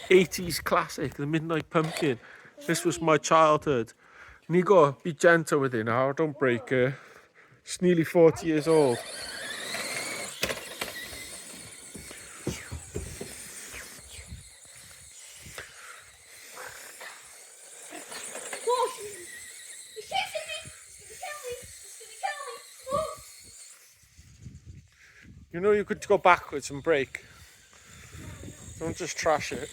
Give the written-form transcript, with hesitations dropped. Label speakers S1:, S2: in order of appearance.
S1: 80s classic, the Midnight Pumpkin. This was my childhood. Nikos, be gentle with it now, don't break her. She's nearly 40 years old.
S2: What? He's chasing me! He's gonna kill me! He's gonna kill me! Oh.
S1: You know you could go backwards and break. Don't just trash it.